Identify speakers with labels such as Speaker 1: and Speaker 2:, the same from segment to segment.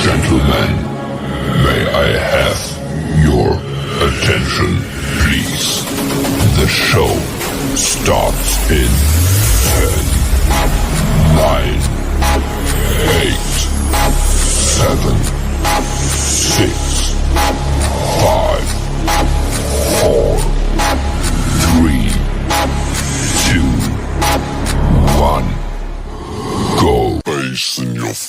Speaker 1: Gentlemen, may I have your attention, please? The show starts in 10, 9, 8, 7, 6, 5, 4, 3, 2, 1. Go. Face in your face.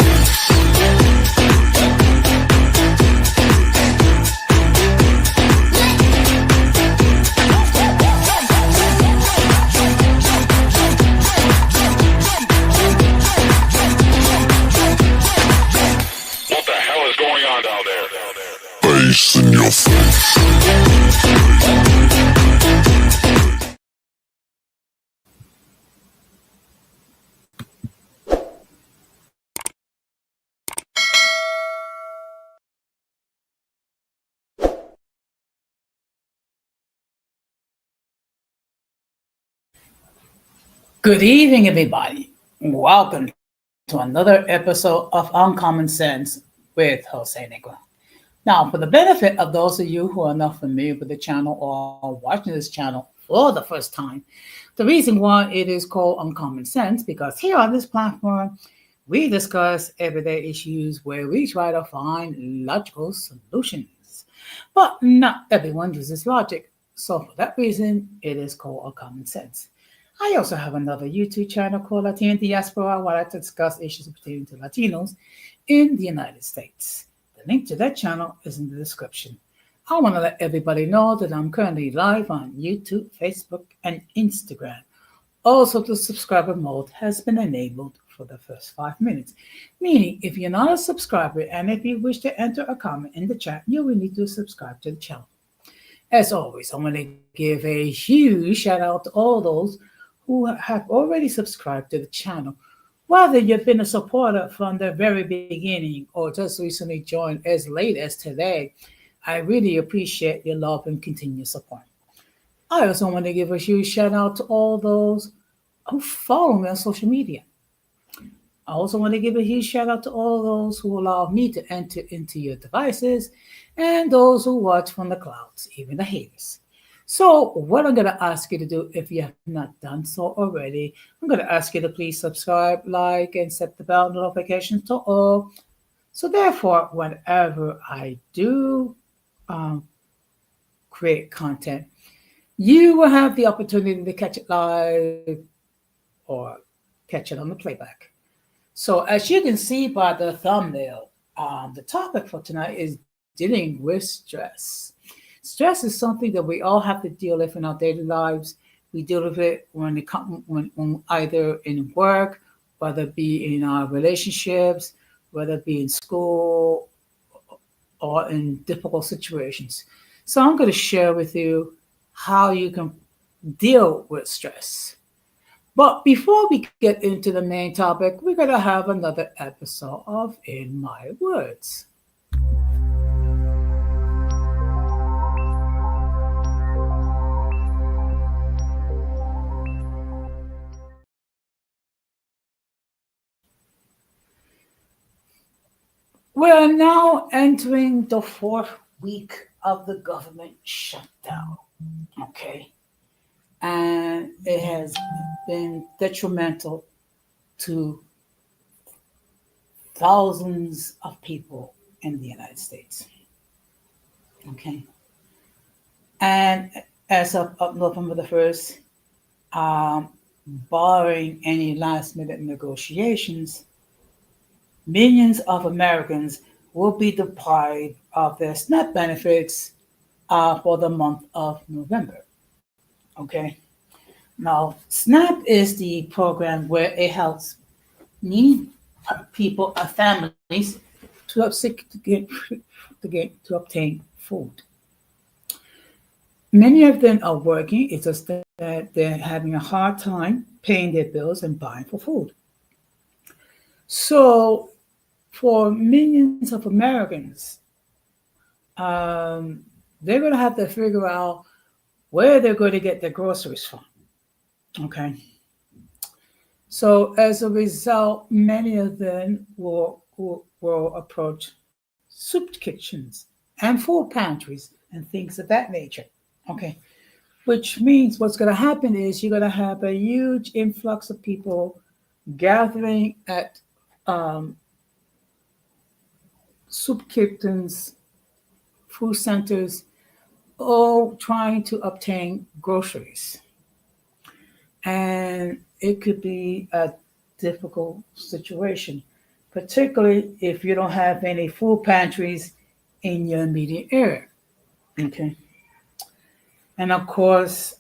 Speaker 1: Face in your face.
Speaker 2: Good evening, everybody. Welcome to another episode of Uncommon Sense with Jose Negro. Now, for the benefit of those of you who are not familiar with the channel or watching this channel for the first time, the reason why it is called Uncommon Sense because here on this platform, we discuss everyday issues where we try to find logical solutions. But not everyone uses logic. So for that reason, it is called Uncommon Sense. I also have another YouTube channel called Latina Diaspora where I discuss issues pertaining to Latinos in the United States. The link to that channel is in the description. I want to let everybody know that I'm currently live on YouTube, Facebook, and Instagram. Also, the subscriber mode has been enabled for the first 5 minutes, meaning if you're not a subscriber and if you wish to enter a comment in the chat, you will need to subscribe to the channel. As always, I want to give a huge shout out to all those who have already subscribed to the channel. Whether you've been a supporter from the very beginning or just recently joined as late as today, I really appreciate your love and continued support. I also want to give a huge shout out to all those who follow me on social media. I also want to give a huge shout out to all those who allow me to enter into your devices and those who watch from the clouds, even the haters. So what I'm going to ask you to do, if you have not done so already, I'm going to ask you to please subscribe, like, and set the bell notifications to all. So therefore, whenever I do create content, you will have the opportunity to catch it live or catch it on the playback. So as you can see by the thumbnail, the topic for tonight is dealing with stress. Stress is something that we all have to deal with in our daily lives. We deal with it when either in work, whether it be in our relationships, whether it be in school, or in difficult situations. So I'm going to share with you how you can deal with stress. But before we get into the main topic, we're going to have another episode of In My Words. We are now entering the 4th week of the government shutdown, okay? And it has been detrimental to thousands of people in the United States, okay? And as of November the 1st, barring any last-minute negotiations, millions of Americans will be deprived of their SNAP benefits for the month of November. Okay. Now, SNAP is the program where it helps needy people and families to obtain food. Many of them are working. It's just that they're having a hard time paying their bills and buying for food. So, for millions of Americans, they're going to have to figure out where they're going to get their groceries from. Okay. So as a result, many of them will approach soup kitchens and food pantries and things of that nature. Okay. Which means what's going to happen is you're going to have a huge influx of people gathering at um, soup kitchens, food centers, all trying to obtain groceries. And it could be a difficult situation, particularly if you don't have any food pantries in your immediate area. Okay. And of course,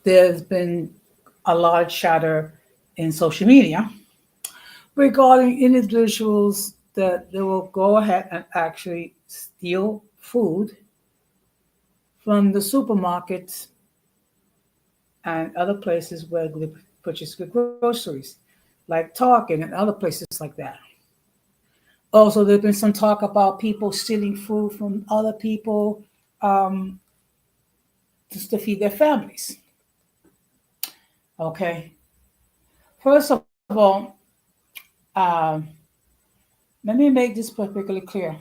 Speaker 2: there's been a large chatter in social media regarding individuals that they will go ahead and actually steal food from the supermarkets and other places where they purchase good groceries, like Target and other places like that. Also, there's been some talk about people stealing food from other people um, just to feed their families. Okay. First of all, um, let me make this perfectly clear.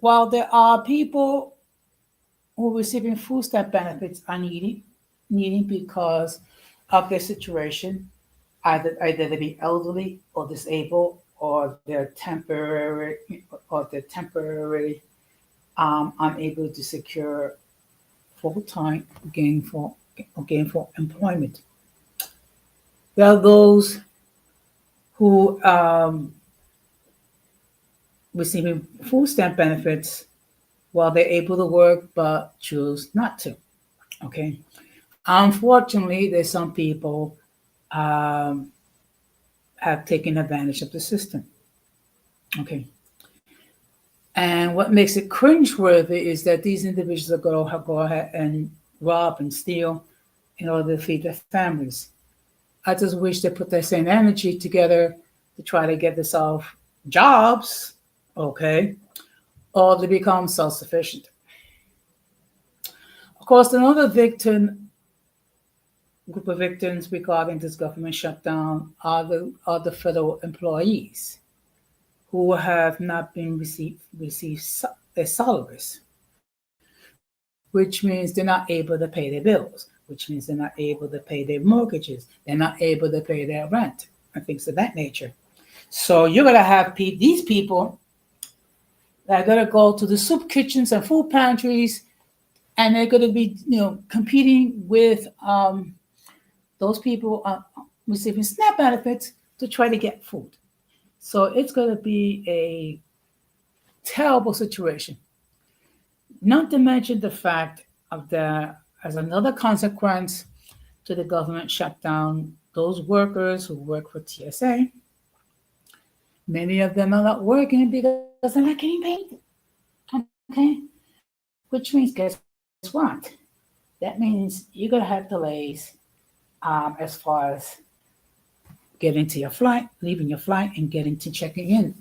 Speaker 2: While there are people who are receiving food stamp benefits are needing because of their situation, either they be elderly or disabled, or they're temporarily unable to secure full-time gainful employment. There are those who receiving food stamp benefits while they're able to work but choose not to. Okay. Unfortunately, there's some people um, have taken advantage of the system. Okay. And what makes it cringeworthy is that these individuals are going to go ahead and rob and steal in order to feed their families. I just wish they put that same energy together to try to get themselves jobs, okay, or to become self sufficient. Of course, another group of victims regarding this government shutdown are the federal employees who have not been received their salaries, which means they're not able to pay their bills, which means they're not able to pay their mortgages, they're not able to pay their rent, and things of that nature. So you're gonna have these people that are gonna go to the soup kitchens and food pantries, and they're gonna be, competing with those people receiving SNAP benefits to try to get food. So it's going to be a terrible situation. Not to mention the fact of that, as another consequence to the government shutdown, those workers who work for TSA, many of them are not working because they're not getting paid. Okay? Which means, guess what? That means you're going to have delays as far as getting to your flight, leaving your flight, and getting to checking in.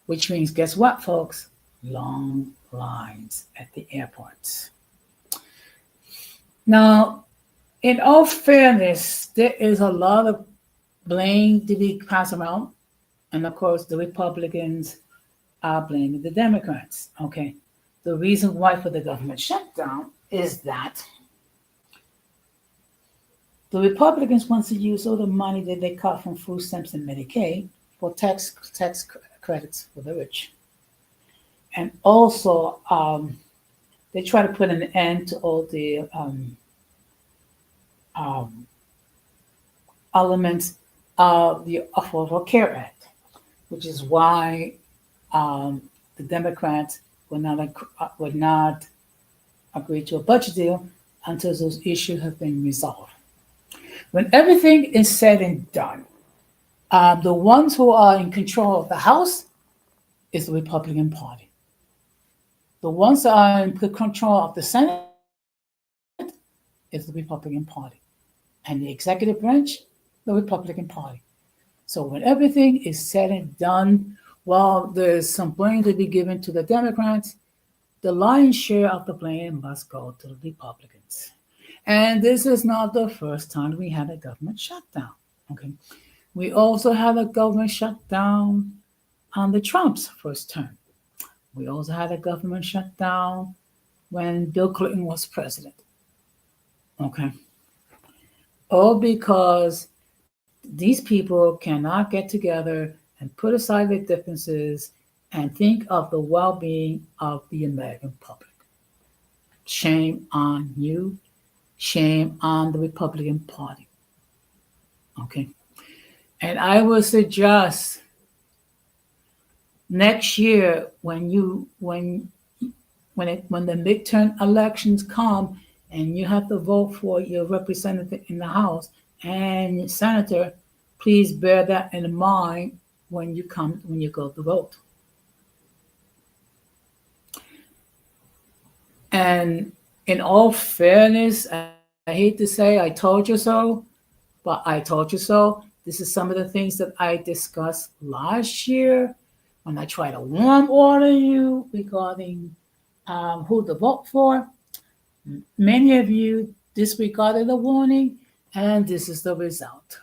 Speaker 2: Which means, guess what, folks? Long lines at the airports. Now, in all fairness, there is a lot of blame to be passed around. And of course, the Republicans are blaming the Democrats. Okay. The reason why for the government shutdown is that the Republicans want to use all the money that they cut from food stamps and Medicaid for tax credits for the rich. And also, they try to put an end to all the um, elements the Affordable Care Act, which is why the Democrats would not agree to a budget deal until those issues have been resolved. When everything is said and done, the ones who are in control of the House is the Republican Party. The ones that are in control of the Senate is the Republican Party. And the executive branch, the Republican Party. So when everything is said and done, while there's some blame to be given to the Democrats, the lion's share of the blame must go to the Republicans. And this is not the first time we had a government shutdown. Okay. We also had a government shutdown on the Trump's first term. We also had a government shutdown when Bill Clinton was president. Okay. All because these people cannot get together and put aside their differences and think of the well being of the American public. Shame on you. Shame on the Republican Party. Okay. And I would suggest next year when the midterm elections come and you have to vote for your representative in the House and your senator, please bear that in mind when you go to vote. And in all fairness, I hate to say I told you so, but I told you so. This is some of the things that I discussed last year when I tried to warm order you regarding who to vote for. Many of you disregarded the warning, and this is the result.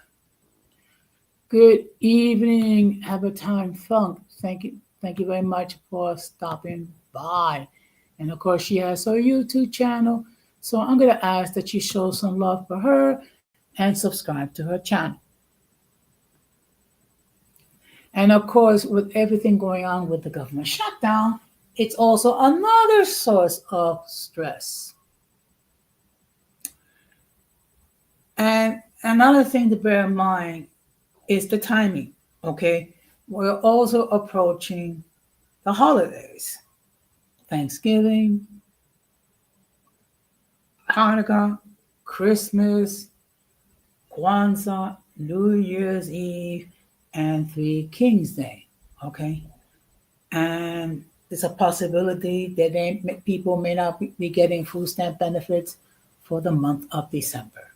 Speaker 2: Good evening, Time Funk. Thank you very much for stopping by. And of course, she has her YouTube channel, so I'm going to ask that you show some love for her and subscribe to her channel. And of course, with everything going on with the government shutdown, it's also another source of stress. And another thing to bear in mind is the timing, okay? We're also approaching the holidays Thanksgiving, Hanukkah, Christmas, Kwanzaa, New Year's Eve, and Three Kings Day, okay? And there's a possibility that people may not be getting food stamp benefits for the month of December.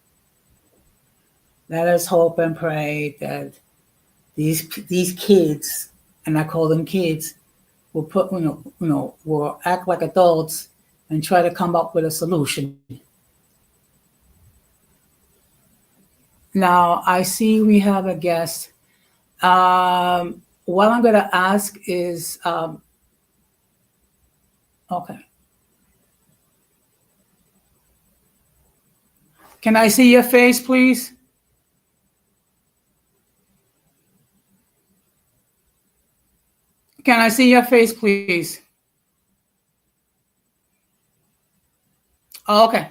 Speaker 2: Let us hope and pray that these kids, and I call them kids, will act like adults and try to come up with a solution. Now I see we have a guest. What I'm going to ask is, okay. Can I see your face, please? Can I see your face, please? Okay.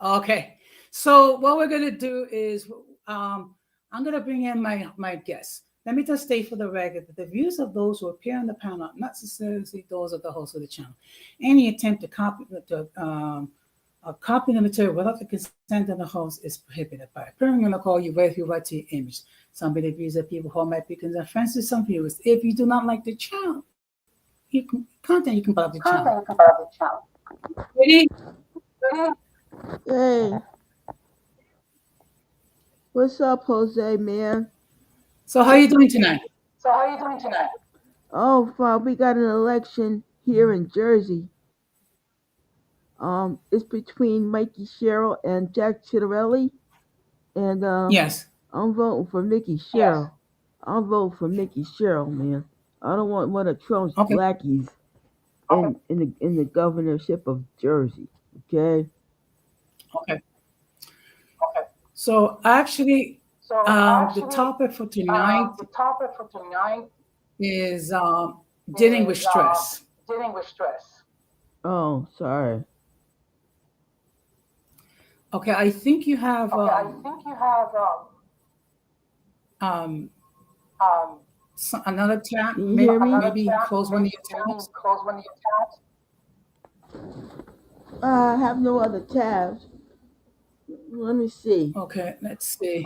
Speaker 2: Okay. So what we're going to do is I'm going to bring in my guests. Let me just state for the record that the views of those who appear on the panel are not necessarily those of the host of the channel. Any attempt to copy the material without the consent of the host is prohibited. By appearing on the call, you waive your right to your image. Some of the views of people who might be offensive to some viewers. If you do not like the channel, you can put up the channel. Ready?
Speaker 3: Hey, what's up, Jose, man?
Speaker 2: So how are you doing tonight?
Speaker 3: Oh, fuck, we got an election here in Jersey. It's between Mikey Sherrill and Jack Chitterelli, and
Speaker 2: Yes.
Speaker 3: I'm voting for Mickey Sherrill. I'm voting for Mickey Sherrill, man. I don't want one of Trump's
Speaker 2: Okay.
Speaker 3: lackeys in the governorship of Jersey. Okay.
Speaker 2: Okay. So actually, the topic for tonight is dealing with stress.
Speaker 3: Oh, sorry.
Speaker 2: Okay, I think you have Um, another tab,
Speaker 3: Can you hear me?
Speaker 2: maybe close one of your tabs.
Speaker 3: I have no other tabs. Let me see.
Speaker 2: Okay, let's see.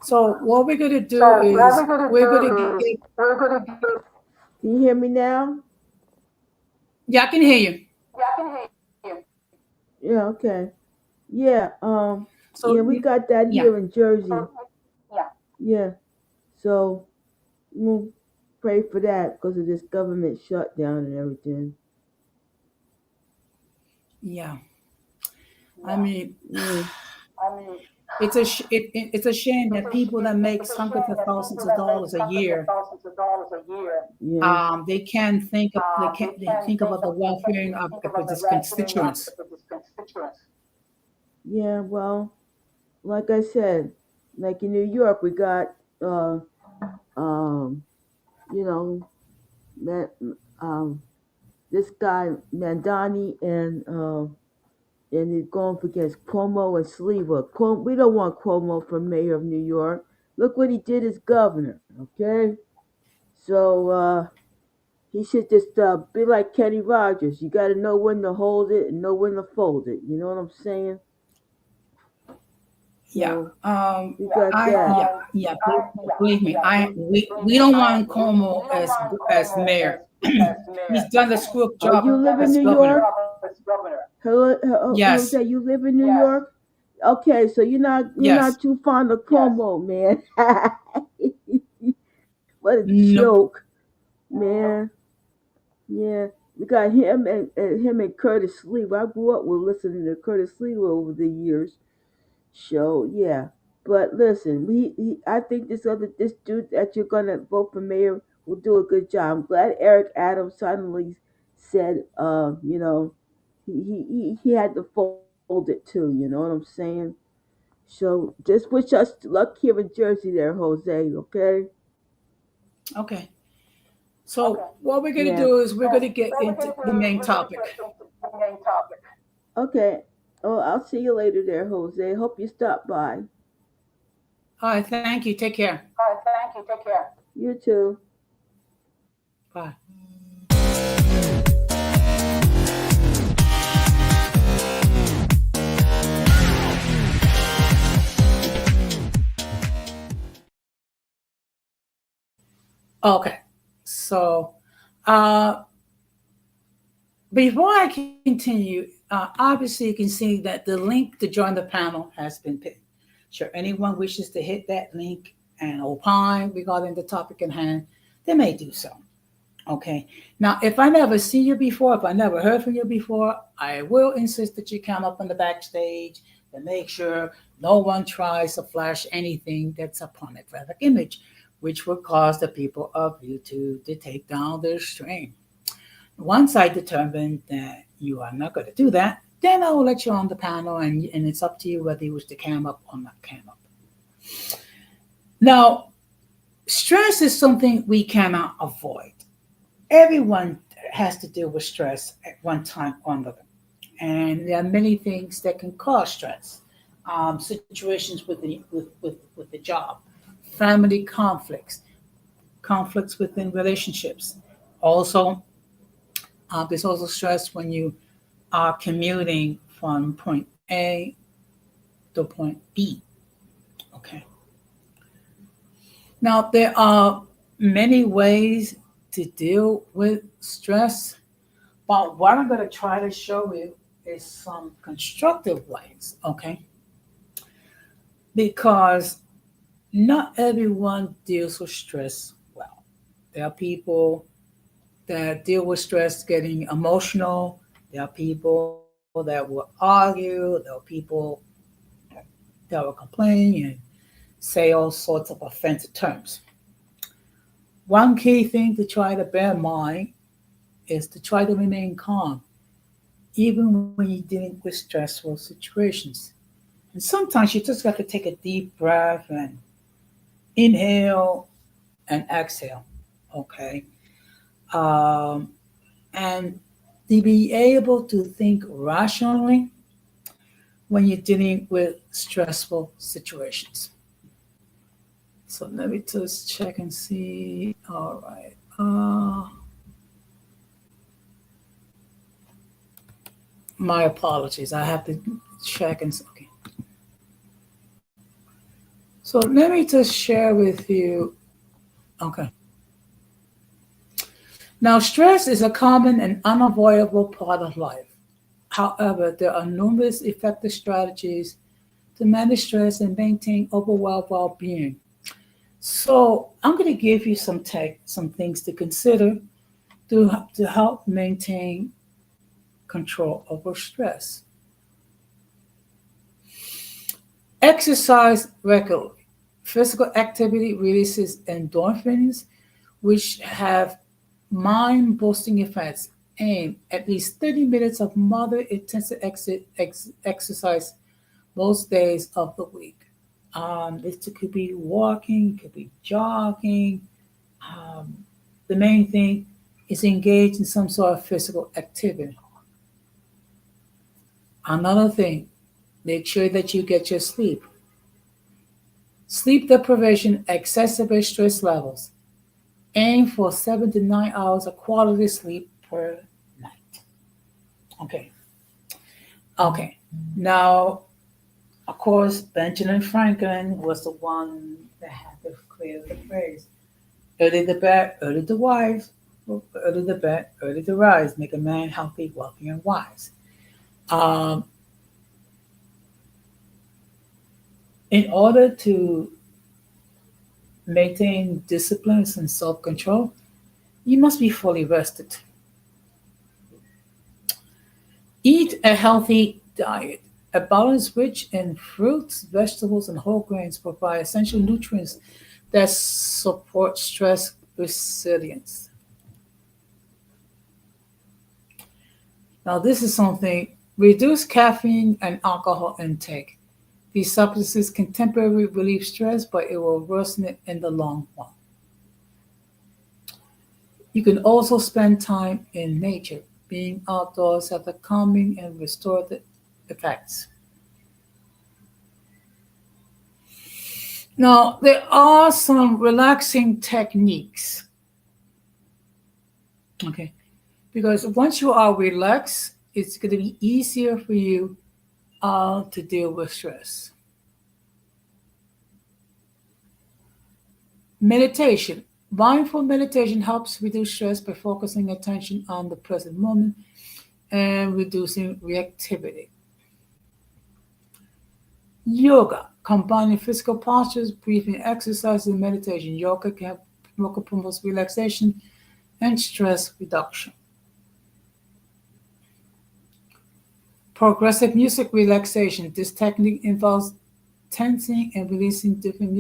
Speaker 2: So what we're gonna do is we're gonna get.
Speaker 3: Can you hear me now?
Speaker 2: Yeah, I can hear you.
Speaker 3: Yeah, okay. Yeah,
Speaker 2: So
Speaker 3: yeah, we got that
Speaker 2: yeah,
Speaker 3: here in Jersey. Yeah, so we'll pray for that because of this government shutdown and everything.
Speaker 2: yeah. I mean,
Speaker 3: Yeah,
Speaker 2: it's a shame that people that make hundreds of thousands of dollars a year,
Speaker 3: yeah,
Speaker 2: they can't they think about the welfare of its constituents.
Speaker 3: yeah. Well, like I said, like in New York, we got uh, um, you know, that this guy Mandani and he's going up against Cuomo and Sliwa. We don't want Cuomo for mayor of New York. Look what he did as governor. Okay, so he should just be like Kenny Rogers. You got to know when to hold it and know when to fold it. You know what I'm saying?
Speaker 2: Yeah.
Speaker 3: So we got
Speaker 2: I
Speaker 3: that.
Speaker 2: yeah. Believe me, we don't want Cuomo as mayor. He's done a screw up
Speaker 3: Oh,
Speaker 2: job
Speaker 3: you live in
Speaker 2: as
Speaker 3: New
Speaker 2: governor.
Speaker 3: York? Hello,
Speaker 2: Yes.
Speaker 3: Jose, you live in New York? Okay, so you're
Speaker 2: Yes.
Speaker 3: not too fond of Cuomo, man. What a
Speaker 2: Nope.
Speaker 3: joke, man. Yeah, we got him and Curtis Lee. I grew up with listening to Curtis Lee over the years. So yeah, but listen, I think this dude that you're gonna vote for mayor will do a good job. I'm glad Eric Adams suddenly said, he had to fold it too. You know what I'm saying? So just wish us luck here in Jersey, there, Jose. Okay?
Speaker 2: Okay. So what we're gonna
Speaker 3: Yeah.
Speaker 2: do is we're gonna get into the main topic.
Speaker 3: Okay. Oh, I'll see you later, there, Jose. Hope you stop by.
Speaker 2: All right. Thank you. Take care.
Speaker 3: You too.
Speaker 2: Bye. Okay. So, uh, before I continue, obviously you can see that the link to join the panel has been pinned. Sure, anyone wishes to hit that link and opine regarding the topic in hand, they may do so. Okay. Now, if I never see you before, if I never heard from you before, I will insist that you come up on the backstage and make sure no one tries to flash anything that's a pornographic image, which will cause the people of YouTube to take down their stream. Once I determine that you are not going to do that, then I will let you on the panel, and it's up to you whether you wish to cam up or not cam up. Now, stress is something we cannot avoid. Everyone has to deal with stress at one time or another. And there are many things that can cause stress. Situations with the job, family conflicts, conflicts within relationships. Also, there's also stress when you are commuting from point A to point B. Okay. Now, there are many ways to deal with stress, but what I'm going to try to show you is some constructive ways, okay? Because not everyone deals with stress well. There are people that deal with stress getting emotional. There are people that will argue. There are people that will complain and say all sorts of offensive terms. One key thing to try to bear in mind is to try to remain calm, even when you're dealing with stressful situations. And sometimes you just got to take a deep breath and inhale and exhale. Okay. Um, and to be able to think rationally, when you're dealing with stressful situations. So let me just check and see. All right. My apologies. I have to check and okay. So let me just share with you. Okay. Now, stress is a common and unavoidable part of life. However, there are numerous effective strategies to manage stress and maintain overall well-being. So I'm going to give you some things to consider to help maintain control over stress. Exercise regularly. Physical activity releases endorphins, which have mind boosting effects. Aim at least 30 minutes of moderate intensive exercise most days of the week. It could be walking, could be jogging. Um, the main thing is engage in some sort of physical activity. Another thing, make sure that you get your sleep. Sleep deprivation exacerbates stress levels. Aim for 7 to 9 hours of quality sleep per night. Okay. Okay. Now, of course, Benjamin Franklin was the one that had to clear the phrase. Early to bed, early to wise, early to bed, early to rise, make a man healthy, wealthy, and wise. Um, in order to maintain discipline and self control, you must be fully rested. Eat a healthy diet. A balance rich in fruits, vegetables, and whole grains provide essential nutrients that support stress resilience. Now, this is something reduce caffeine and alcohol intake. These substances can temporarily relieve stress, but it will worsen it in the long run. You can also spend time in nature. Being outdoors has a calming and restorative effects. Now, there are some relaxing techniques, okay? Because once you are relaxed, it's going to be easier for you to deal with stress. Meditation. Mindful meditation helps reduce stress by focusing attention on the present moment and reducing reactivity. Yoga. Combining physical postures, breathing exercises, and meditation. Yoga promotes relaxation and stress reduction. Progressive music relaxation. This technique involves tensing and releasing different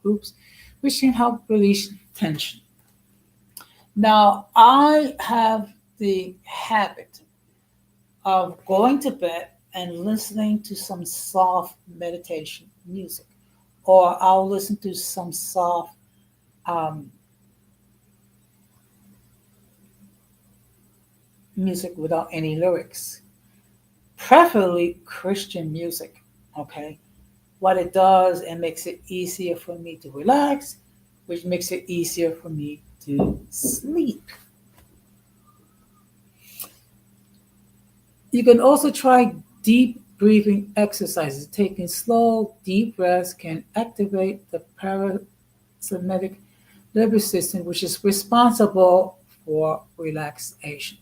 Speaker 2: groups, which can help release tension. Now, I have the habit of going to bed and listening to some soft meditation music, or I'll listen to some soft um, music without any lyrics, preferably Christian music. Okay, what it does, it makes it easier for me to relax, which makes it easier for me to sleep. You can also try deep breathing exercises. Taking slow, deep breaths can activate the parasympathetic nervous system, which is responsible for relaxation.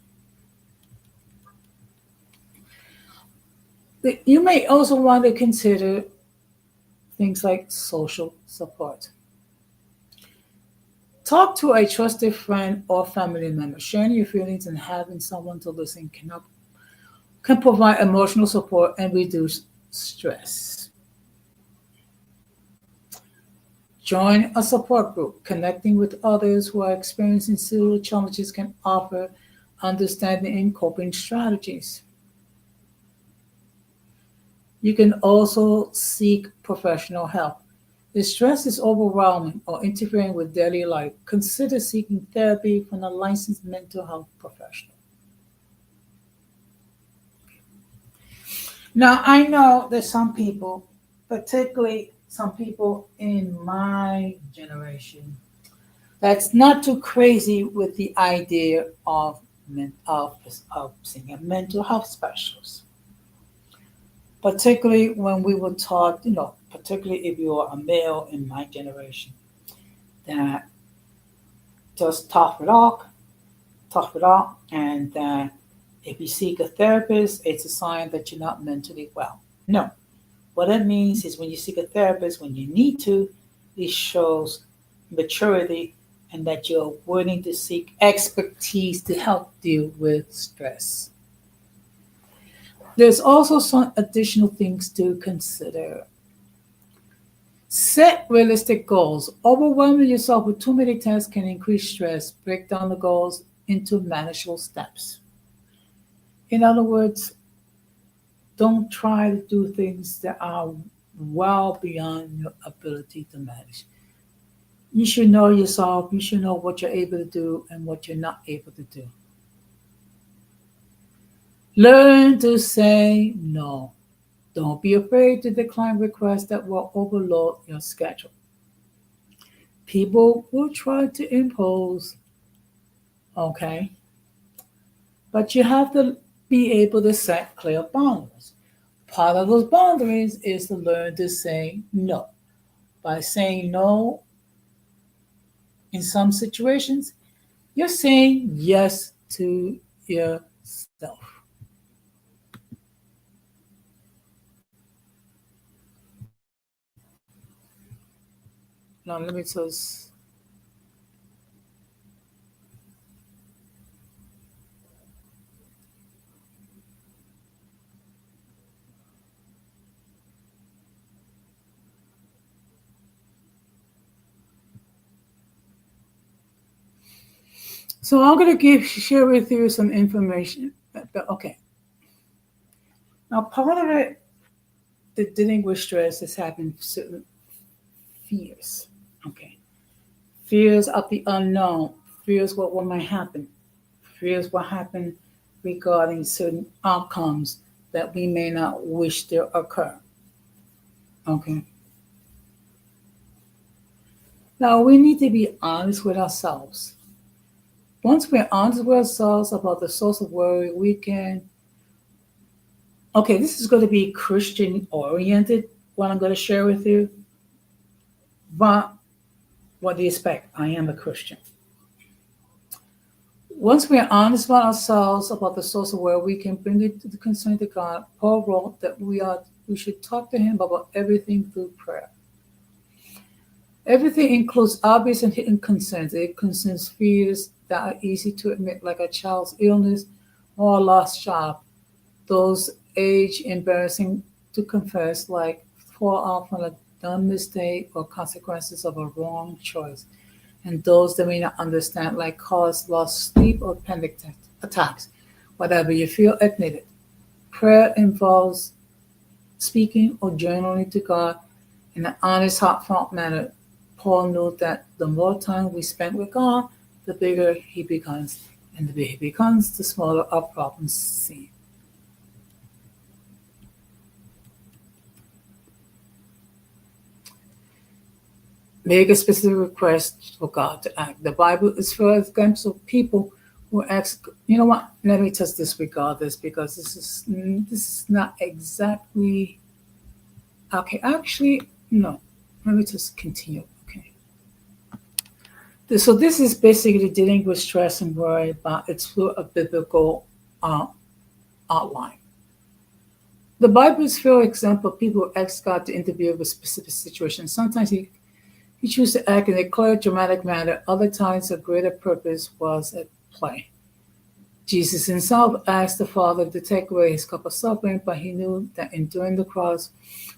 Speaker 2: You may also want to consider things like social support. Talk to a trusted friend or family member. Sharing your feelings and having someone to listen can provide emotional support and reduce stress. Join a support group. Connecting with others who are experiencing similar challenges can offer understanding and coping strategies. You can also seek professional help. If stress is overwhelming or interfering with daily life, consider seeking therapy from a licensed mental health professional. Now, I know that some people, particularly some people in my generation, that's not too crazy with the idea of seeing a mental health specialist. Particularly when we were taught, particularly if you are a male in my generation, that just tough it off, and that if you seek a therapist, it's a sign that you're not mentally well. No, what it means is when you seek a therapist, when you need to, it shows maturity and that you're willing to seek expertise to help deal with stress. There's also some additional things to consider. Set realistic goals. Overwhelming yourself with too many tasks can increase stress. Break down the goals into manageable steps. In other words, don't try to do things that are well beyond your ability to manage. You should know yourself. You should know what you're able to do and what you're not able to do. Learn to say no. Don't be afraid to decline requests that will overload your schedule. People will try to impose, okay, but you have to be able to set clear boundaries. Part of those boundaries is to learn to say no. By saying no in some situations, you're saying yes to yourself. Now, let me just. So I'm going to share with you some information. Okay. Now, part of it, the dealing with stress has happened certain fears. Okay. Fears of the unknown. Fears what might happen. Fears what happened regarding certain outcomes that we may not wish to occur. Okay. Now we need to be honest with ourselves. Once we're honest with ourselves about the source of worry, we can. Okay, this is going to be Christian oriented, what I'm going to share with you. But what do you expect? I am a Christian. Once we are honest about ourselves, about the source of where we can bring it to the concern to God, Paul wrote that we should talk to Him about everything through prayer. Everything includes obvious and hidden concerns. It concerns fears that are easy to admit, like a child's illness or a lost job. Those age embarrassing to confess, like fall off on a dumb mistake or consequences of a wrong choice. And those that may not understand, like cause lost sleep or panic attacks. Whatever you feel, admit it. Prayer involves speaking or journaling to God in an honest, heartfelt manner. Paul knew that the more time we spend with God, the bigger He becomes. And the bigger He becomes, the smaller our problems seem. Make a specific request for God to act. The Bible is full of examples of people who ask, you know what, let me just disregard this because this is not exactly okay. Actually, no. Let me just continue. Okay. So this is basically dealing with stress and worry, but it's through a biblical uh, outline. The Bible is full of examples of people who ask God to intervene with specific situations. Sometimes He chose to act in a clear, dramatic manner. Other times, a greater purpose was at play. Jesus himself asked the Father to take away his cup of suffering, but he knew that enduring the cross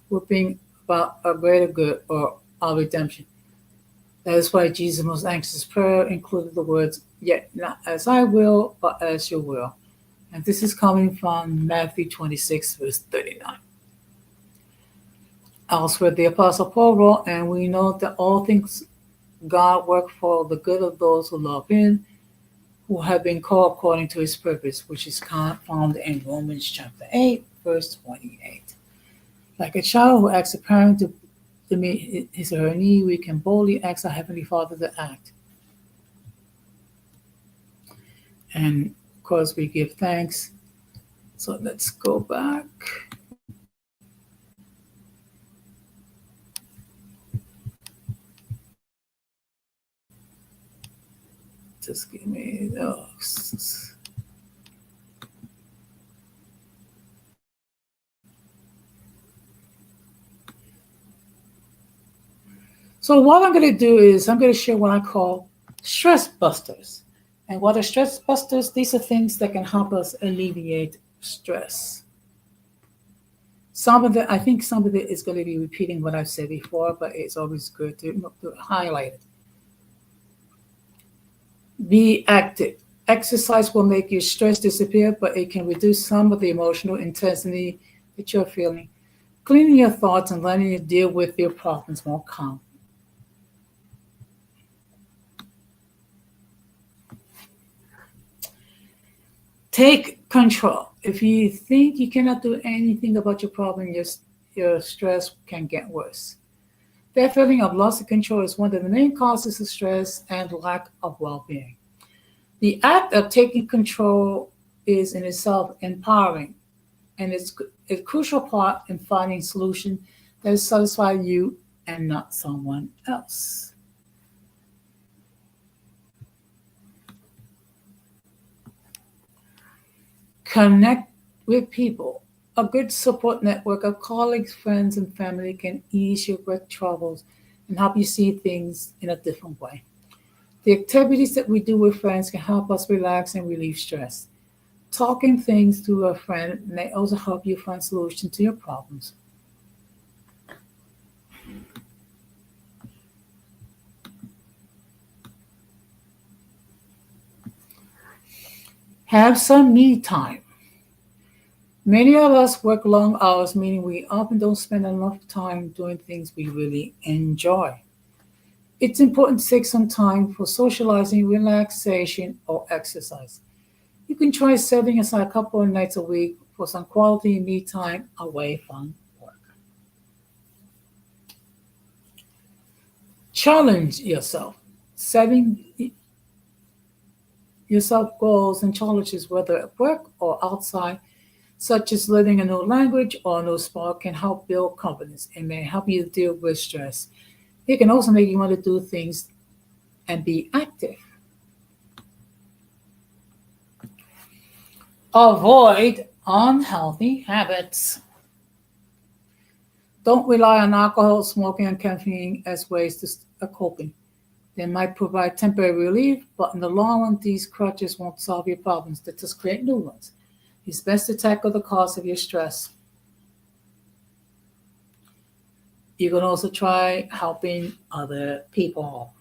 Speaker 2: would bring about a greater good or our redemption. That is why Jesus' most anxious prayer included the words, "Yet not as I will, but as your will." And this is coming from Matthew 26, verse 39. Elsewhere, the Apostle Paul wrote, and we know that all things God work for the good of those who love Him, who have been called according to His purpose, which is found in Romans chapter 8, verse 28. Like a child who asks a parent to meet his or her need, we can boldly ask our Heavenly Father to act. And of course, we give thanks. So let's go back. Just give me those. So what I'm going to do is I'm going to share what I call stress busters. And what are stress busters? These are things that can help us alleviate stress. I think some of it is going to be repeating what I've said before, but it's always good to highlight it. Be active. Exercise will make your stress disappear, but it can reduce some of the emotional intensity that you're feeling. Cleaning your thoughts and letting you deal with your problems more calm. Take control. If you think you cannot do anything about your problem, your stress can get worse. That feeling of loss of control is one of the main causes of stress and lack of well being. The act of taking control is in itself empowering, and it's a crucial part in finding a solution that satisfy you and not someone else. Connect with people. A good support network of colleagues, friends, and family can ease your work troubles and help you see things in a different way. The activities that we do with friends can help us relax and relieve stress. Talking things to a friend may also help you find solutions to your problems. Have some me time. Many of us work long hours, meaning we often don't spend enough time doing things we really enjoy. It's important to take some time for socializing, relaxation, or exercise. You can try setting aside a couple of nights a week for some quality me time away from work. Challenge yourself. Setting yourself goals and challenges, whether at work or outside, such as learning a new language or a new sport, can help build confidence and may help you deal with stress. It can also make you want to do things and be active. Avoid unhealthy habits. Don't rely on alcohol, smoking, and caffeine as ways to coping. They might provide temporary relief, but in the long run, these crutches won't solve your problems. They just create new ones. It's best to tackle the cause of your stress. You can also try helping other people.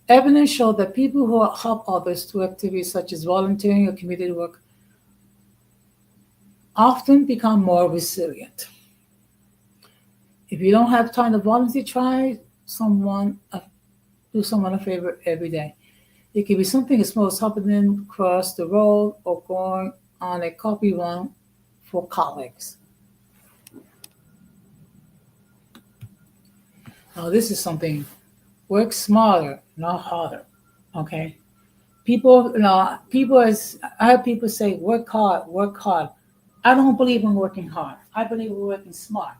Speaker 2: Evidence shows that people who help others through activities such as volunteering or community work often become more resilient. If you don't have time to volunteer, try someone do someone a favor every day. It could be something as small as helping them cross the road or going on a coffee run for colleagues. Now, this is something: work smarter, not harder. Okay. People as I have people say, work hard, work hard. I don't believe in working hard. I believe in working smart.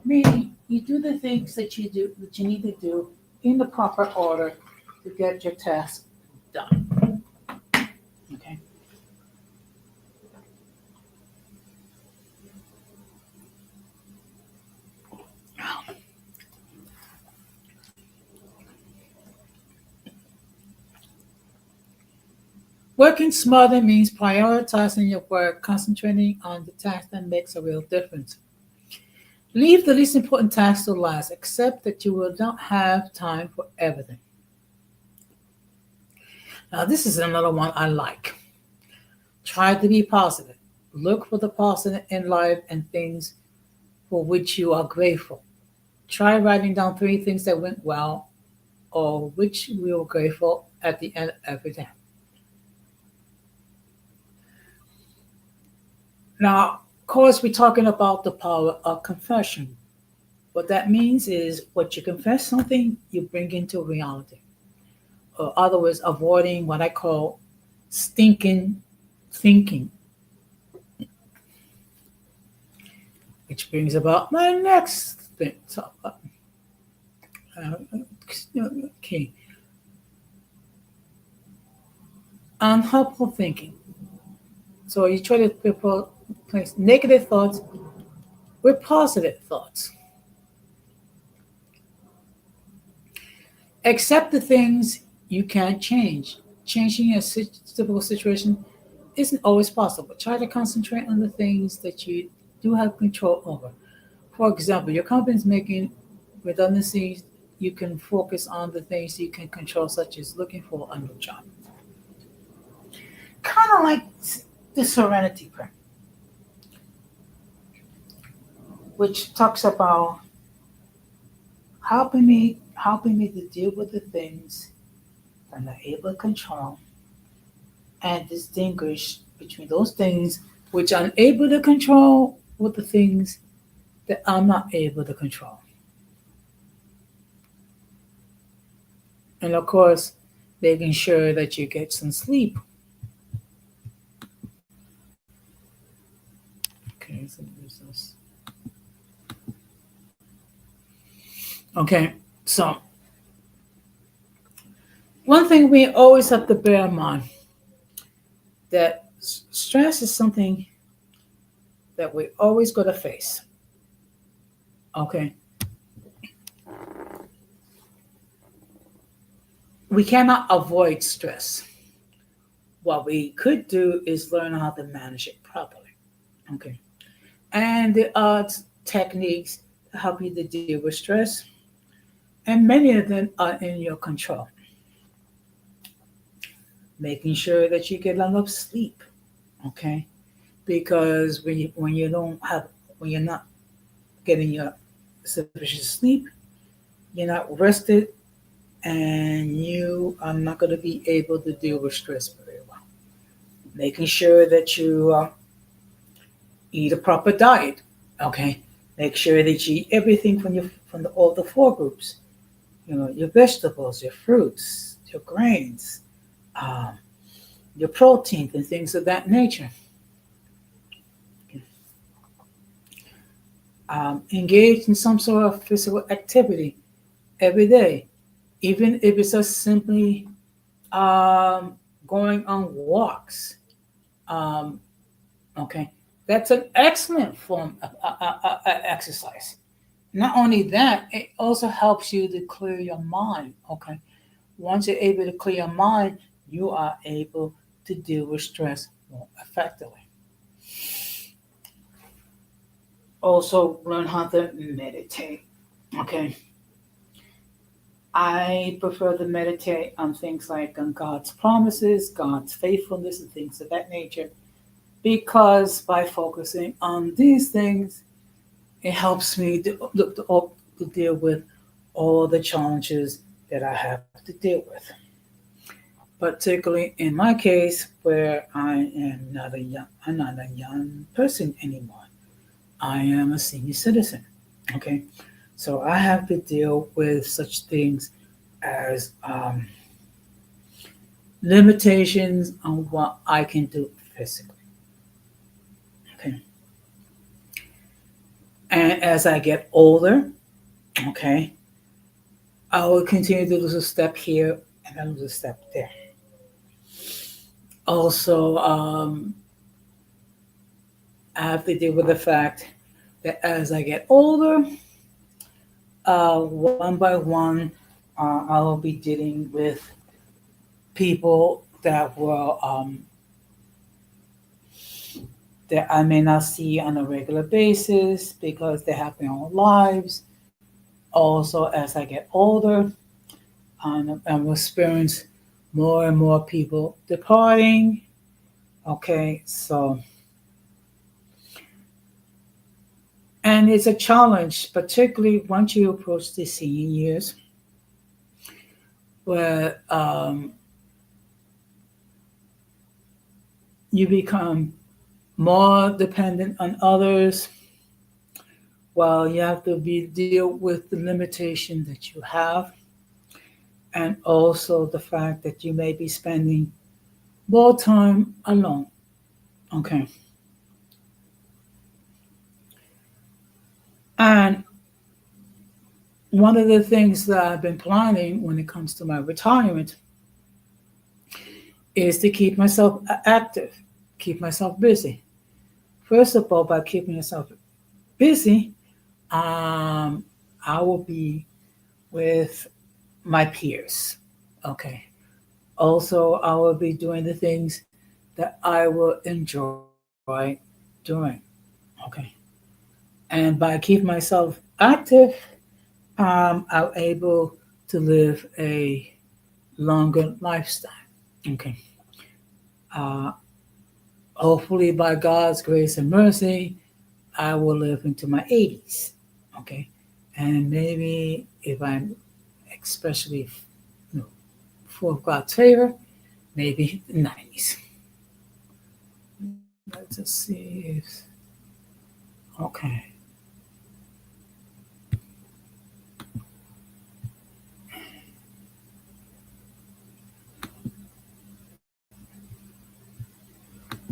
Speaker 2: Meaning, you do the things that you need to do in the proper order to get your task done. Okay. Working smarter means prioritizing your work, concentrating on the task that makes a real difference. Leave the least important tasks to last. Accept that you will not have time for everything. Now, this is another one I like. Try to be positive. Look for the positive in life and things for which you are grateful. Try writing down three things that went well or which you were grateful at the end of every day. Now, course, we're talking about the power of confession. What that means is what you confess something, you bring into reality. Or other words, avoiding what I call stinking thinking, which brings about my next thing. So, okay, unhelpful thinking. So you try to replace negative thoughts with positive thoughts. Accept the things you can't change. Changing a typical situation isn't always possible. Try to concentrate on the things that you do have control over. For example, your company is making redundancies. You can focus on the things you can control, such as looking for a new job. Kind of like the Serenity Prayer, which talks about helping me to deal with the things I'm not able to control and distinguish between those things which I'm able to control with the things that I'm not able to control. And of course, making sure that you get some sleep. Okay, so there's this. Okay, so one thing we always have to bear in mind that stress is something that we always got to face. Okay, we cannot avoid stress. What we could do is learn how to manage it properly. Okay, and there are techniques to help you to deal with stress, and many of them are in your control. Making sure that you get enough sleep. Okay, because when you don't have when you're not getting your sufficient sleep, you're not rested, and you are not going to be able to deal with stress very well. Making sure that you eat a proper diet. Okay, make sure that you eat everything from all the four groups. Your vegetables, your fruits, your grains, um, your proteins, and things of that nature. Engage in some sort of physical activity every day, even if it's just simply going on walks. Um, okay, that's an excellent form of exercise. Not only that, it also helps you to clear your mind. Okay, once you're able to clear your mind, you are able to deal with stress more effectively. Also, learn how to meditate. Okay, I prefer to meditate on things like on God's promises, God's faithfulness, and things of that nature, because by focusing on these things, it helps me to deal with all the challenges that I have to deal with. Particularly in my case, where I'm not a young person anymore. I am a senior citizen. Okay, so I have to deal with such things as limitations on what I can do physically. Okay, and as I get older, okay, I will continue to lose a step here and I lose a step there. Also, I have to deal with the fact that as I get older, one by one, I will be dealing with people that I may not see on a regular basis because they have their own lives. Also, as I get older, I will experience more and more people departing. Okay, so and it's a challenge, particularly once you approach the senior years, where you become more dependent on others. Well, you have to be deal with the limitation that you have, and also the fact that you may be spending more time alone. Okay. And one of the things that I've been planning when it comes to my retirement is to keep myself active, keep myself busy. First of all, by keeping myself busy, um, I will be with my peers. Okay. Also, I will be doing the things that I will enjoy doing. Okay. And by keeping myself active, I'm able to live a longer lifestyle. Okay. Uh, Hopefully, by God's grace and mercy, I will live into my 80s. Okay. And maybe if I'm especially you know, full of God's favor, maybe the 90s. Let's just see if, okay.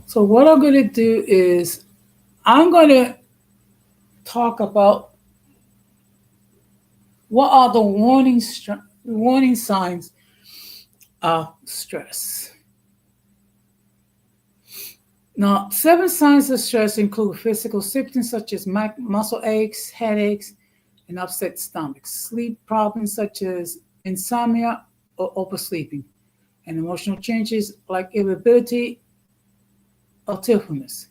Speaker 2: So, what I'm going to do is I'm going to talk about what are the warning signs of stress. Now, 7 signs of stress include physical symptoms such as muscle aches, headaches, and upset stomachs, sleep problems such as insomnia or oversleeping, and emotional changes like irritability or tearfulness.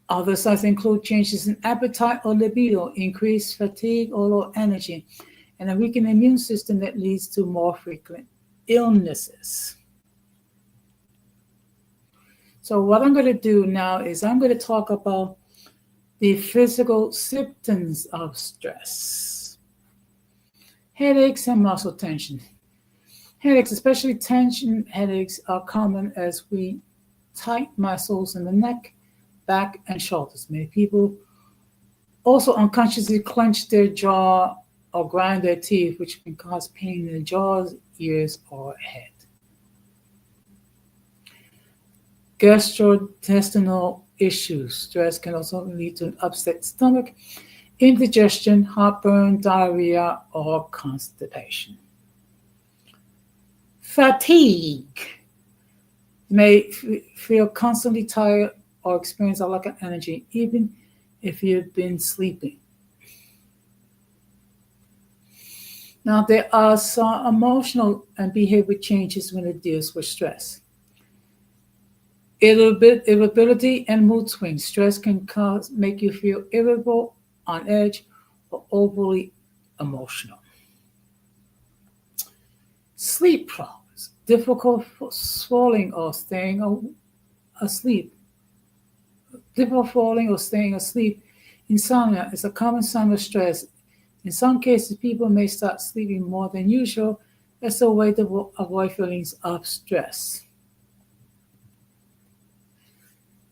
Speaker 2: Other signs include changes in appetite or libido, increased fatigue or low energy, and a weakened immune system that leads to more frequent illnesses. So, what I'm going to do now is I'm going to talk about the physical symptoms of stress: headaches and muscle tension. Headaches, especially tension headaches, are common as we tight muscles in the neck, back, and shoulders. Many people also unconsciously clench their jaw or grind their teeth, which can cause pain in the jaws, ears, or head. Gastrointestinal issues. Stress can also lead to an upset stomach, indigestion, heartburn, diarrhea, or constipation. Fatigue. You may feel constantly tired or experience a lack of energy, even if you've been sleeping. Now, there are some emotional and behavior changes when it deals with stress. Irritability and mood swings. Stress can make you feel irritable, on edge, or overly emotional. Sleep problems. Difficult swallowing or staying asleep. Difficult falling or staying asleep. Insomnia is a common sign of stress. In some cases, people may start sleeping more than usual as a way to avoid feelings of stress.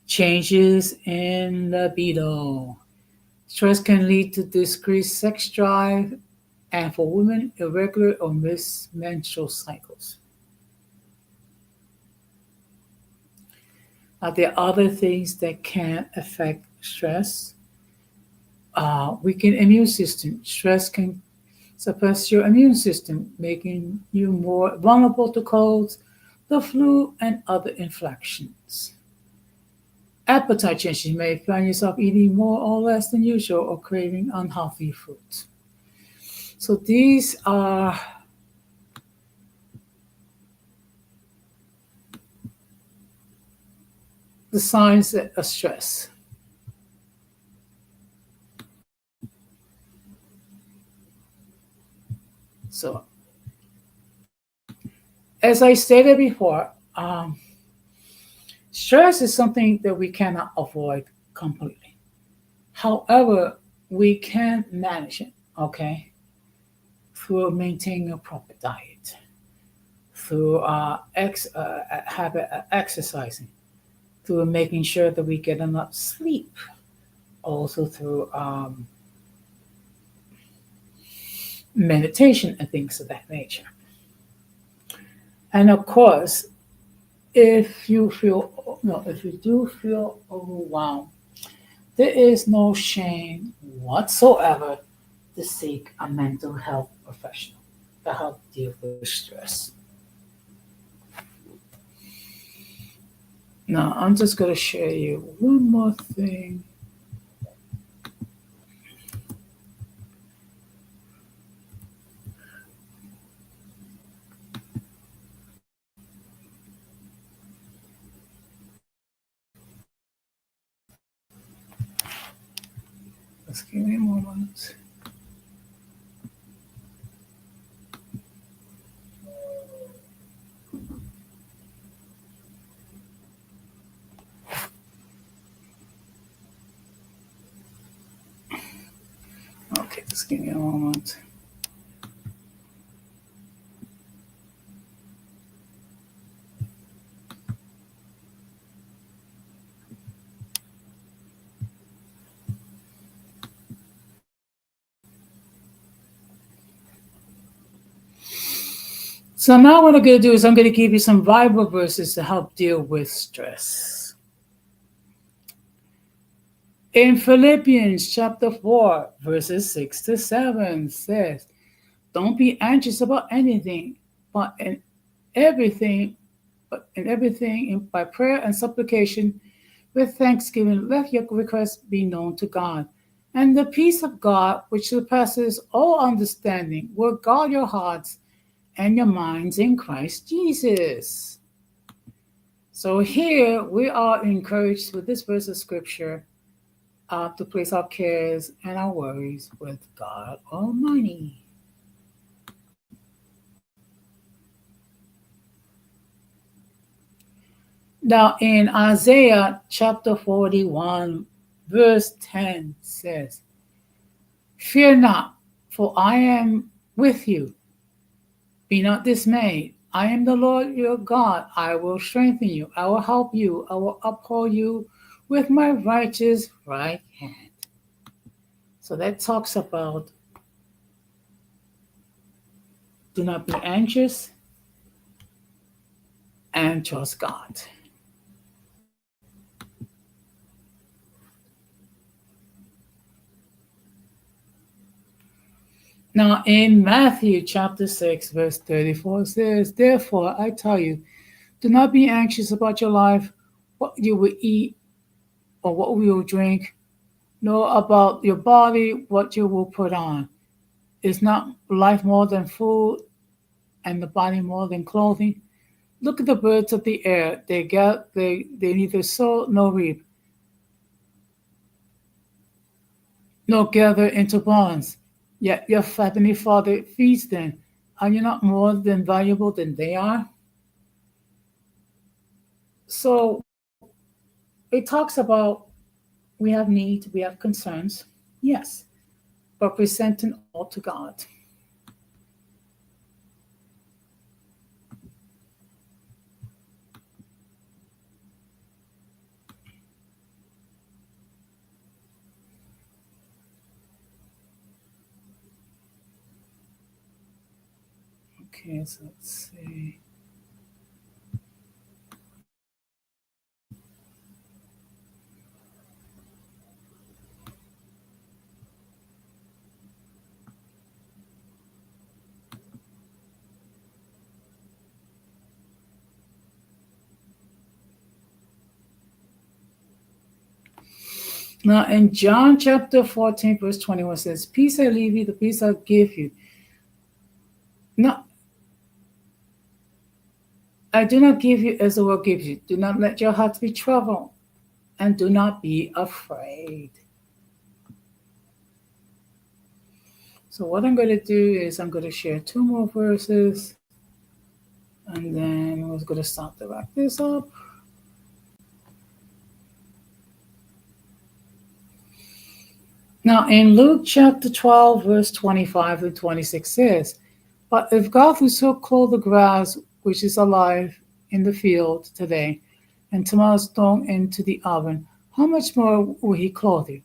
Speaker 2: Changes in libido. Stress can lead to decreased sex drive and, for women, irregular or missed menstrual cycles. Now, there are other things that can affect stress. Weakened immune system. Stress can suppress your immune system, making you more vulnerable to colds, the flu, and other infections. Appetite changes. You may find yourself eating more or less than usual or craving unhealthy foods. So these are the signs of stress. So, as I stated before, stress is something that we cannot avoid completely. However, we can manage it, okay, through maintaining a proper diet, through habit exercising, through making sure that we get enough sleep, also through meditation and things of that nature. And of course, if you feel no, if you do feel overwhelmed, there is no shame whatsoever to seek a mental health professional to help deal with stress. Now, I'm just going to share you one more thing. Just give me a moment. Okay, just give me a moment. So now what I'm going to do is I'm going to give you some Bible verses to help deal with stress. In Philippians chapter 4, verses 6 to 7 says, don't be anxious about anything, but in everything, by prayer and supplication with thanksgiving, let your requests be known to God. And the peace of God, which surpasses all understanding, will guard your hearts and your minds in Christ Jesus. So here we are encouraged with this verse of scripture to place our cares and our worries with God Almighty. Now in Isaiah chapter 41, verse 10 says, fear not, for I am with you. Be not dismayed. I am the Lord your God. I will strengthen you. I will help you. I will uphold you with my righteous right hand. So that talks about do not be anxious and trust God. Now in Matthew chapter 6, verse 34 says, therefore I tell you, do not be anxious about your life, what you will eat or what you will drink, nor about your body, what you will put on. Is not life more than food and the body more than clothing? Look at the birds of the air. They neither sow nor reap, nor gather into barns. Yet your heavenly Father feeds them. Are you not more than valuable than they are? So it talks about we have needs, we have concerns, yes, but presenting all to God. Okay, so let's see. Now in John chapter 14, verse 21 says, peace I leave you, the peace I give you. No, I do not give you as the world gives you. Do not let your hearts be troubled, and do not be afraid. So what I'm going to do is I'm going to share two more verses, and then we're going to start to wrap this up. Now in Luke chapter 12, verse 25 and 26 says, but if God who so clothed the grass which is alive in the field today, and tomorrow is thrown into the oven, how much more will he clothe you?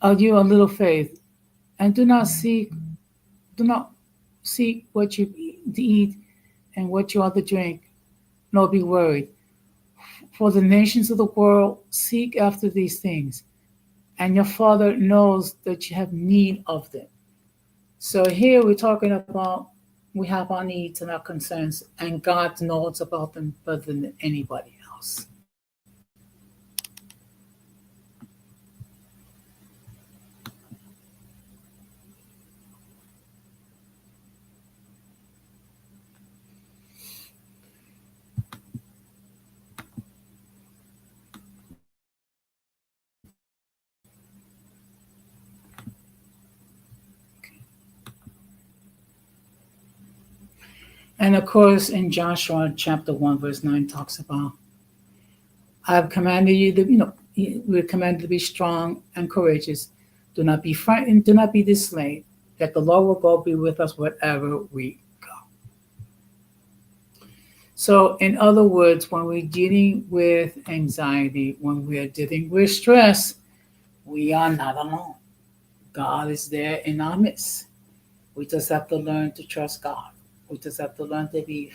Speaker 2: Are you a little faith? And do not seek what you eat and what you ought to drink, nor be worried. For the nations of the world seek after these things, and your Father knows that you have need of them. So here we're talking about we have our needs and our concerns, and God knows about them better than anybody else. And of course, in Joshua chapter 1, verse 9 talks about, I've commanded you to, we're commanded to be strong and courageous. Do not be frightened, do not be dismayed, that the Lord will go be with us wherever we go. So, in other words, when we're dealing with anxiety, when we're dealing with stress, we are not alone. God is there in our midst. We just have to learn to trust God. We just have to learn to be,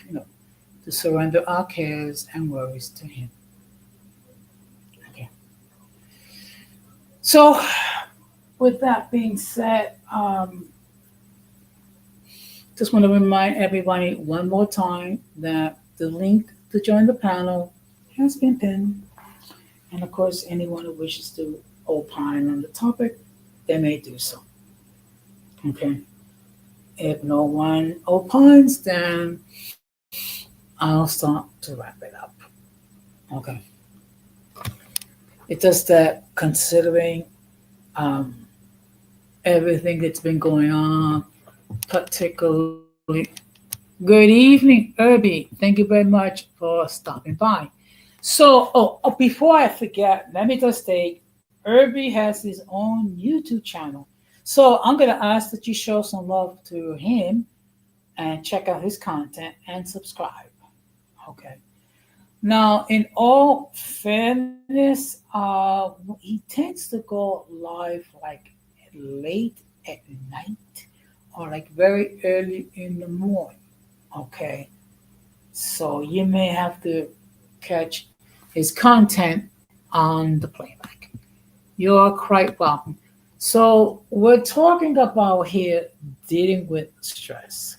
Speaker 2: to surrender our cares and worries to Him. Okay. So, with that being said, just want to remind everybody one more time that the link to join the panel has been pinned. And of course, anyone who wishes to opine on the topic, they may do so. Okay. If no one opines, then I'll start to wrap it up. Okay. It's just that considering everything that's been going on, particularly, good evening, Irby. Thank you very much for stopping by. So, before I forget, let me just state, Irby has his own YouTube channel. So I'm going to ask that you show some love to him and check out his content and subscribe. Okay. Now, in all fairness, he tends to go live like late at night or like very early in the morning. Okay. So you may have to catch his content on the playback. You're quite welcome. So we're talking about here dealing with stress.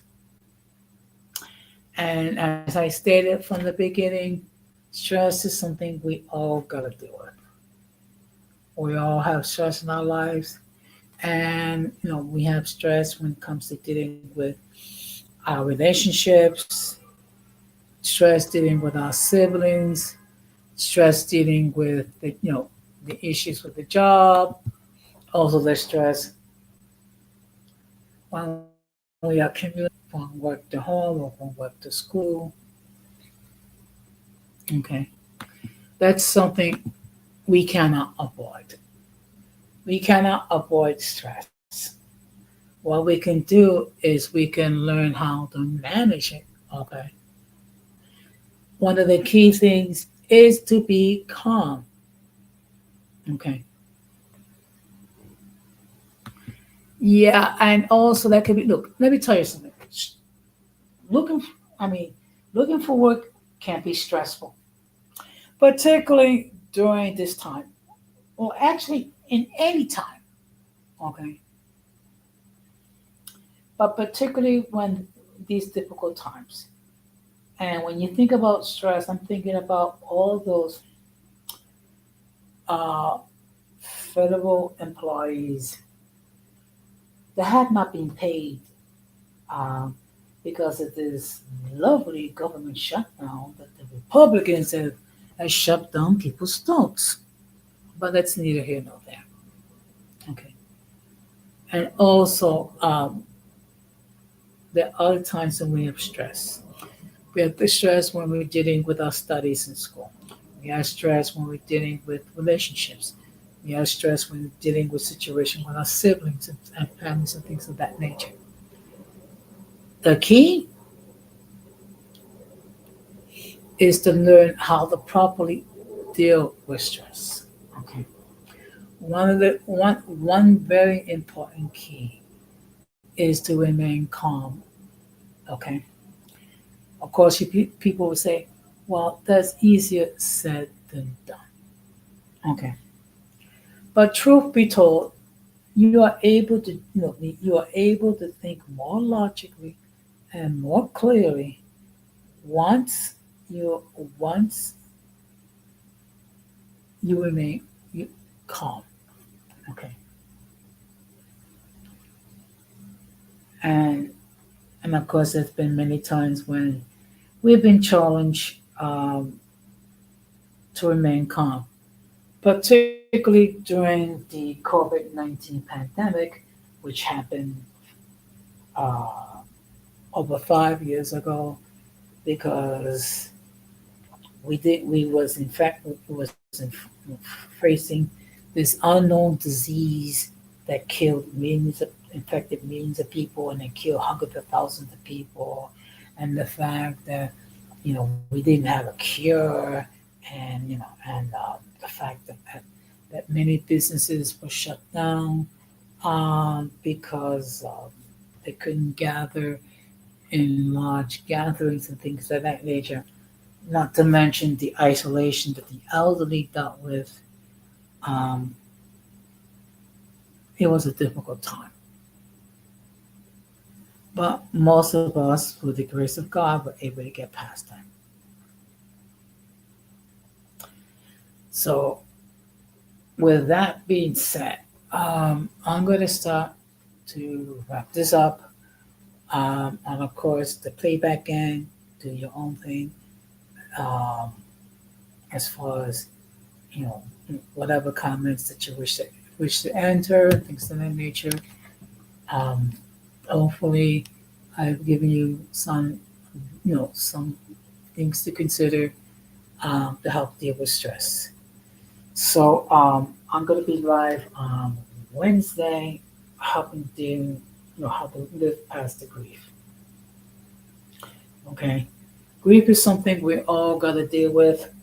Speaker 2: And as I stated from the beginning, stress is something we all gotta deal with. We all have stress in our lives, and we have stress when it comes to dealing with our relationships, stress dealing with our siblings, stress dealing with the issues with the job. Also, the stress when we are commuting from work to home or from work to school. Okay, that's something we cannot avoid. We cannot avoid stress. What we can do is we can learn how to manage it. Okay. One of the key things is to be calm. Okay. Yeah, and also that could be, look, let me tell you something. Looking, I mean, looking for work can be stressful, particularly during this time, or actually in any time. Okay. But particularly when these difficult times. And when you think about stress, I'm thinking about all those uh, federal employees that have not been paid um, because of this lovely government shutdown that the Republicans have shut down people's stocks. But that's neither here nor there. Okay. And also, there are other times when we have stress. We have the stress when we're dealing with our studies in school. We have stress when we're dealing with relationships. We have stress when we're dealing with situations with our siblings and families and things of that nature. The key is to learn how to properly deal with stress. Okay. One very important key is to remain calm. Okay. Of course, people will say, "Well, that's easier said than done." Okay. But truth be told, you are able to you are able to think more logically and more clearly once you once you remain you, calm. Okay. And and of course, there's been many times when we've been challenged to remain calm, particularly during the COVID-19 pandemic, which happened uh, over 5 years ago, because we was in fact facing this unknown disease that killed millions of infected millions of people and then killed hundreds of thousands of people, and the fact that we didn't have a cure, and the fact that many businesses were shut down because they couldn't gather in large gatherings and things of that nature. Not to mention the isolation that the elderly dealt with. Um, it was a difficult time. But most of us, with the grace of God, were able to get past that. So, with that being said, I'm going to start to wrap this up. And of course, the playback end, do your own thing. Um, as far as you know, whatever comments that you wish to enter, things of that nature. Um, hopefully, I've given you some things to consider to help deal with stress. So I'm going to be live on Wednesday, helping how to live past the grief. Okay, grief is something we all got to deal with.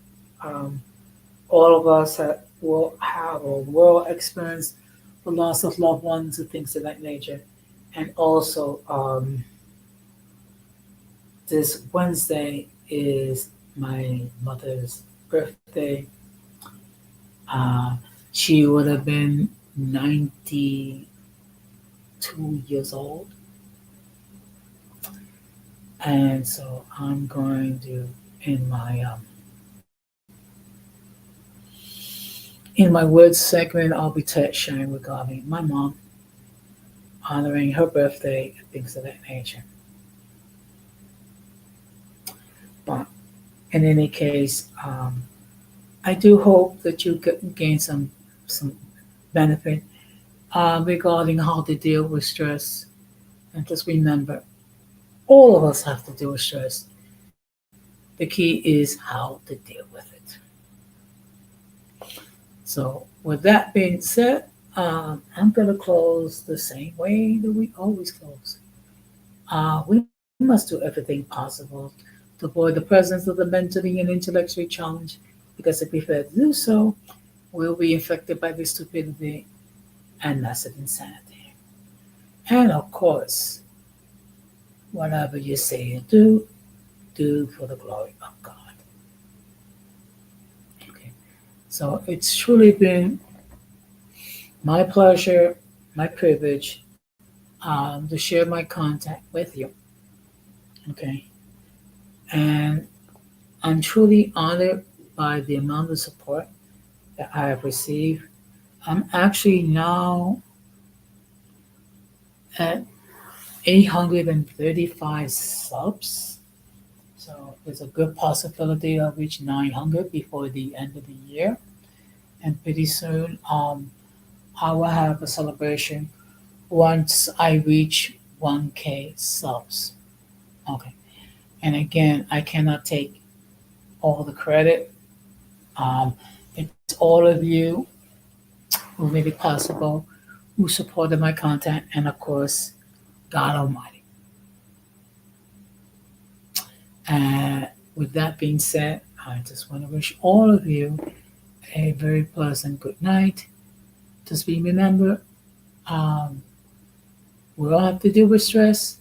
Speaker 2: Um, all of us will have or will experience the loss of loved ones and things of that nature. And also, this Wednesday is my mother's birthday. Uh, she would have been 92 years old. And so I'm going to, in my in my words segment, I'll be sharing regarding my mom, honoring her birthday, and things of that nature. But in any case, I do hope that you gain some benefit regarding how to deal with stress. And just remember, all of us have to deal with stress. The key is how to deal with it. So, with that being said, I'm going to close the same way that we always close. We must do everything possible to avoid the presence of the mentally and intellectually challenged, because if we fail to do so, we'll be infected by this stupidity and massive insanity. And of course, whatever you say and do for the glory of God. Okay. So it's truly been my pleasure, my privilege to share my contact with you. Okay. And I'm truly honored by the amount of support that I have received. I'm actually now at 835 subs. So there's a good possibility I'll reach 900 before the end of the year. And pretty soon, I will have a celebration once I reach 1K subs. Okay. And again, I cannot take all the credit. Um, it's all of you who made it possible, who supported my content, and of course, God Almighty. And with that being said, I just want to wish all of you a very pleasant good night. Just remember, um, we all have to deal with stress.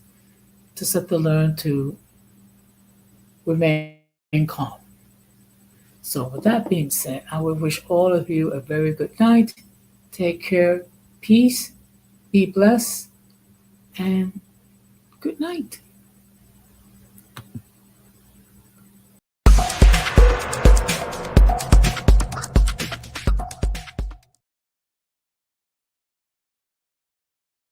Speaker 2: Just have to learn to remain calm. So, with that being said, I will wish all of you a very good night. Take care, peace, be blessed, and good night.